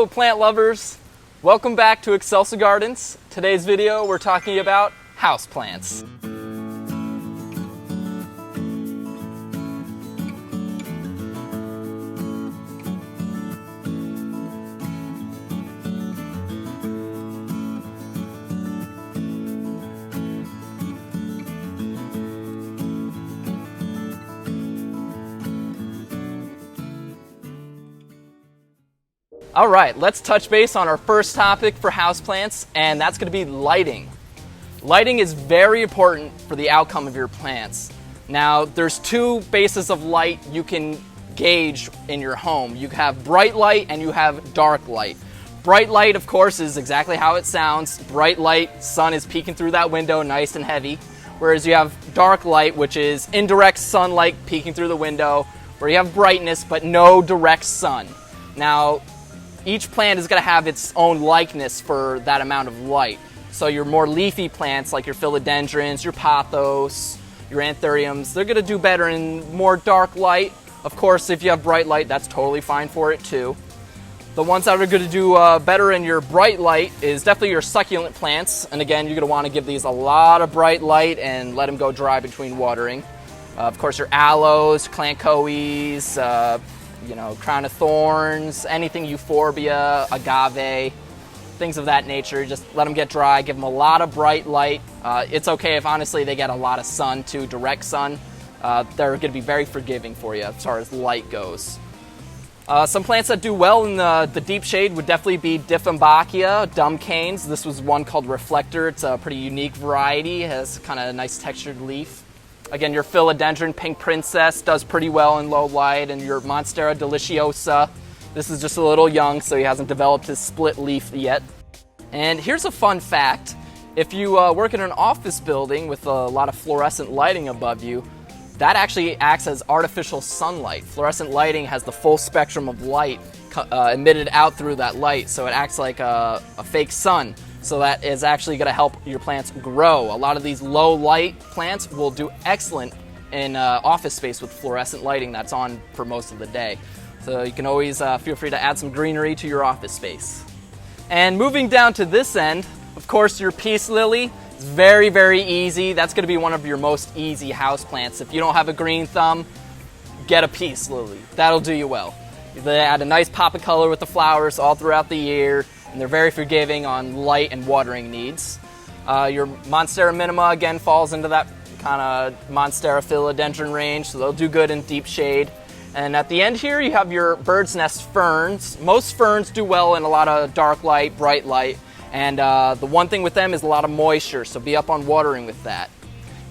Hello plant lovers, welcome back to Excelsa Gardens. Today's video we're talking about houseplants. All right, let's touch base on our first topic for houseplants, and that's going to be lighting. Lighting is very important for the outcome of your plants. Now, there's two bases of light you can gauge in your home. You have bright light and you have dark light. Bright light, of course, is exactly how it sounds. Bright light, sun is peeking through that window nice and heavy. Whereas you have dark light, which is indirect sunlight peeking through the window, where you have brightness but no direct sun. Now, each plant is going to have its own likeness for that amount of light. So your more leafy plants like your philodendrons, your pothos, your anthuriums, they're going to do better in more dark light. Of course, if you have bright light, that's totally fine for it too. The ones that are going to do better in your bright light is definitely your succulent plants. And again, you're going to want to give these a lot of bright light and let them go dry between watering. Of course, your aloes, clancoes, crown of thorns, anything euphorbia, agave, things of that nature. Just let them get dry, give them a lot of bright light. It's okay if honestly they get a lot of sun too, direct sun. They're going to be very forgiving for you as far as light goes. Some plants that do well in the deep shade would definitely be Dieffenbachia, dumb canes. This was one called Reflector. It's a pretty unique variety. It has kind of a nice textured leaf. Again, your philodendron, Pink Princess, does pretty well in low light, and your Monstera deliciosa. This is just a little young, so he hasn't developed his split leaf yet. And here's a fun fact. If you work in an office building with a lot of fluorescent lighting above you, that actually acts as artificial sunlight. Fluorescent lighting has the full spectrum of light emitted out through that light, so it acts like a fake sun. So that is actually going to help your plants grow. A lot of these low light plants will do excellent in office space with fluorescent lighting that's on for most of the day. So you can always feel free to add some greenery to your office space. And moving down to this end, of course, your peace lily is very, very easy. That's going to be one of your most easy house plants. If you don't have a green thumb, get a peace lily. That'll do you well. They add a nice pop of color with the flowers all throughout the year. And they're very forgiving on light and watering needs. Your Monstera minima, again, falls into that kind of Monstera philodendron range, so they'll do good in deep shade. And at the end here, you have your bird's nest ferns. Most ferns do well in a lot of dark light, bright light, and the one thing with them is a lot of moisture, so be up on watering with that.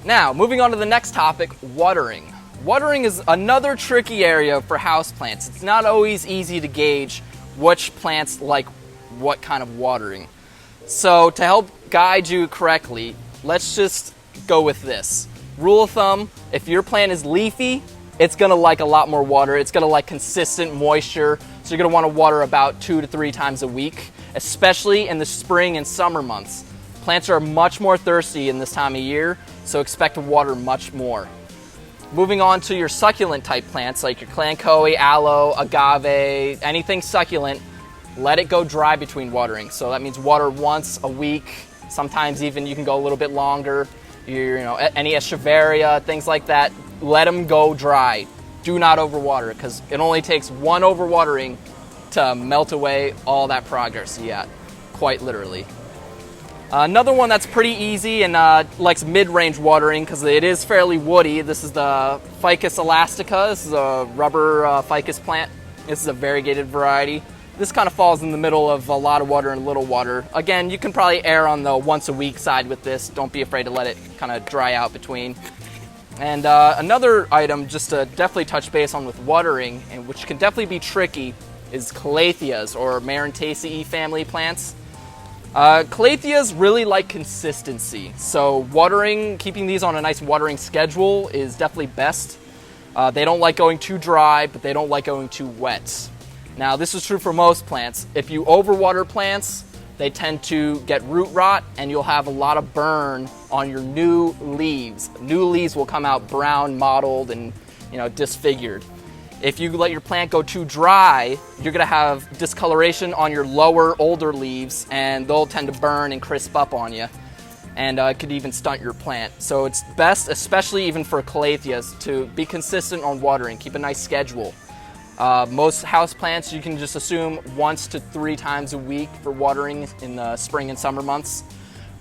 Now, moving on to the next topic, watering. Watering is another tricky area for houseplants. It's not always easy to gauge which plants like what kind of watering. So to help guide you correctly, let's just go with this. Rule of thumb, if your plant is leafy, it's going to like a lot more water. It's going to like consistent moisture. So you're going to want to water about 2 to 3 times a week, especially in the spring and summer months. Plants are much more thirsty in this time of year, so expect to water much more. Moving on to your succulent type plants like your clancoe, aloe, agave, anything succulent, let it go dry between watering. So that means water once a week. Sometimes even you can go a little bit longer. Any echeveria, things like that, let them go dry. Do not overwater because it only takes one overwatering to melt away all that progress you got, quite literally. Another one that's pretty easy and likes mid-range watering because it is fairly woody. This is the Ficus elastica. This is a rubber ficus plant. This is a variegated variety. This kind of falls in the middle of a lot of water and little water. Again, you can probably err on the once a week side with this. Don't be afraid to let it kind of dry out between. And another item just to definitely touch base on with watering, and which can definitely be tricky, is calatheas or Marantaceae family plants. Calatheas really like consistency. So watering, keeping these on a nice watering schedule is definitely best. They don't like going too dry, but they don't like going too wet. Now, this is true for most plants. If you overwater plants, they tend to get root rot and you'll have a lot of burn on your new leaves. New leaves will come out brown, mottled, and disfigured. If you let your plant go too dry, you're gonna have discoloration on your lower, older leaves, and they'll tend to burn and crisp up on you. And it could even stunt your plant. So it's best, especially even for calatheas, to be consistent on watering. Keep a nice schedule. Most houseplants you can just assume 1 to 3 times a week for watering in the spring and summer months.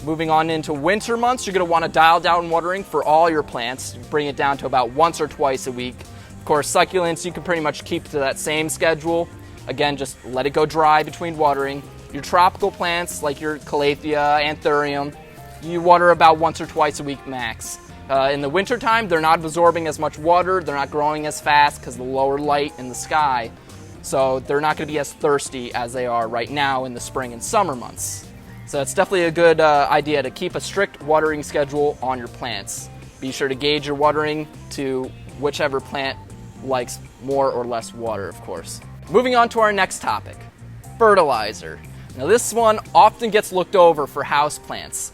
Moving on into winter months, you're going to want to dial down watering for all your plants. Bring it down to about once or twice a week. Of course, succulents you can pretty much keep to that same schedule. Again, just let it go dry between watering. Your tropical plants like your calathea, anthurium, you water about once or twice a week max. In the wintertime, they're not absorbing as much water, they're not growing as fast because of the lower light in the sky. So they're not going to be as thirsty as they are right now in the spring and summer months. So it's definitely a good idea to keep a strict watering schedule on your plants. Be sure to gauge your watering to whichever plant likes more or less water, of course. Moving on to our next topic, fertilizer. Now this one often gets looked over for houseplants.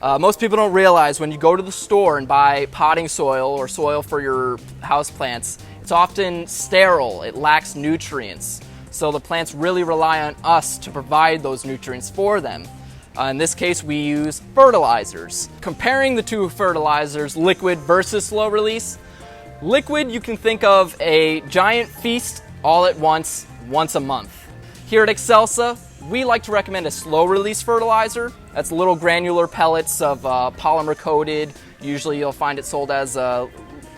Most people don't realize when you go to the store and buy potting soil or soil for your houseplants, it's often sterile, it lacks nutrients. So the plants really rely on us to provide those nutrients for them. In this case, we use fertilizers. Comparing the two fertilizers, liquid versus slow release, liquid you can think of a giant feast all at once a month. Here at Excelsa, we like to recommend a slow release fertilizer. That's little granular pellets of polymer coated. Usually you'll find it sold as a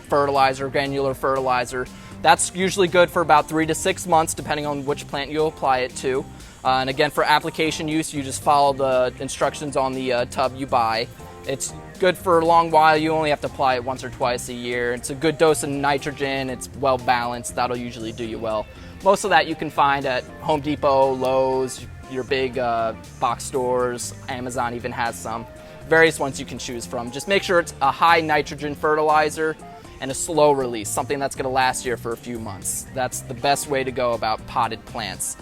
fertilizer, granular fertilizer. That's usually good for about 3 to 6 months depending on which plant you apply it to. And again, for application use, you just follow the instructions on the tub you buy. It's good for a long while. You only have to apply it once or twice a year. It's a good dose of nitrogen. It's well balanced. That'll usually do you well. Most of that you can find at Home Depot, Lowe's, your big box stores. Amazon even has some. Various ones you can choose from. Just make sure it's a high nitrogen fertilizer and a slow release, something that's going to last you for a few months. That's the best way to go about potted plants.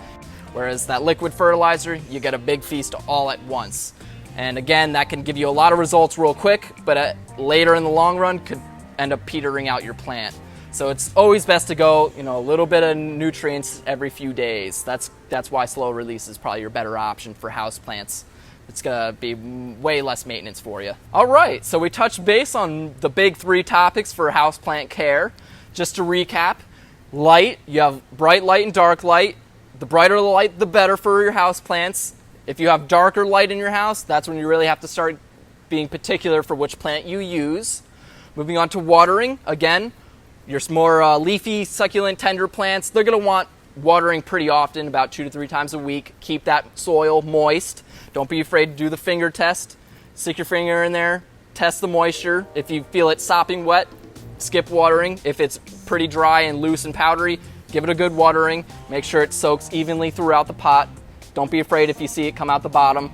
Whereas that liquid fertilizer, you get a big feast all at once. And again, that can give you a lot of results real quick, but later in the long run could end up petering out your plant. So it's always best to go, a little bit of nutrients every few days. That's why slow release is probably your better option for houseplants. It's gonna be way less maintenance for you. All right, so we touched base on the big 3 topics for houseplant care. Just to recap, light, you have bright light and dark light. The brighter the light, the better for your houseplants. If you have darker light in your house, that's when you really have to start being particular for which plant you use. Moving on to watering, again, your more leafy, succulent, tender plants, they're going to want watering pretty often, about 2 to 3 times a week. Keep that soil moist. Don't be afraid to do the finger test. Stick your finger in there, test the moisture. If you feel it sopping wet, skip watering. If it's pretty dry and loose and powdery, give it a good watering. Make sure it soaks evenly throughout the pot. Don't be afraid if you see it come out the bottom.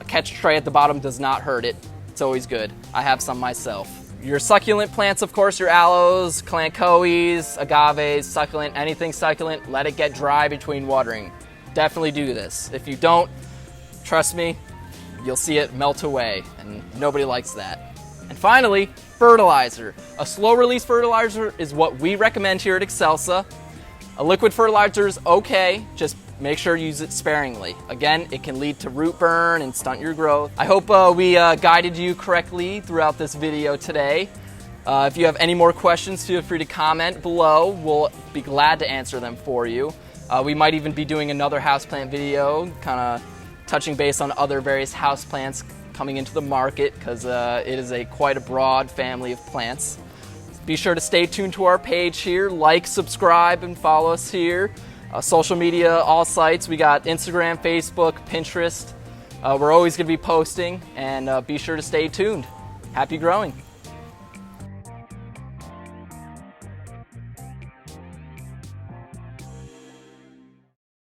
A catch tray at the bottom does not hurt it. It's always good. I have some myself. Your succulent plants, of course, your aloes, kalanchoes, agaves, succulent, anything succulent, let it get dry between watering. Definitely do this. If you don't, trust me, you'll see it melt away, and nobody likes that. And finally, fertilizer. A slow release fertilizer is what we recommend here at Excelsa. A liquid fertilizer is okay, just make sure you use it sparingly. Again, it can lead to root burn and stunt your growth. I hope we guided you correctly throughout this video today. If you have any more questions, feel free to comment below. We'll be glad to answer them for you. We might even be doing another houseplant video, kind of touching base on other various houseplants coming into the market, because it is quite a broad family of plants. Be sure to stay tuned to our page here, like, subscribe, and follow us here. Social media, all sites. We got Instagram, Facebook, Pinterest. We're always going to be posting, and be sure to stay tuned. Happy growing.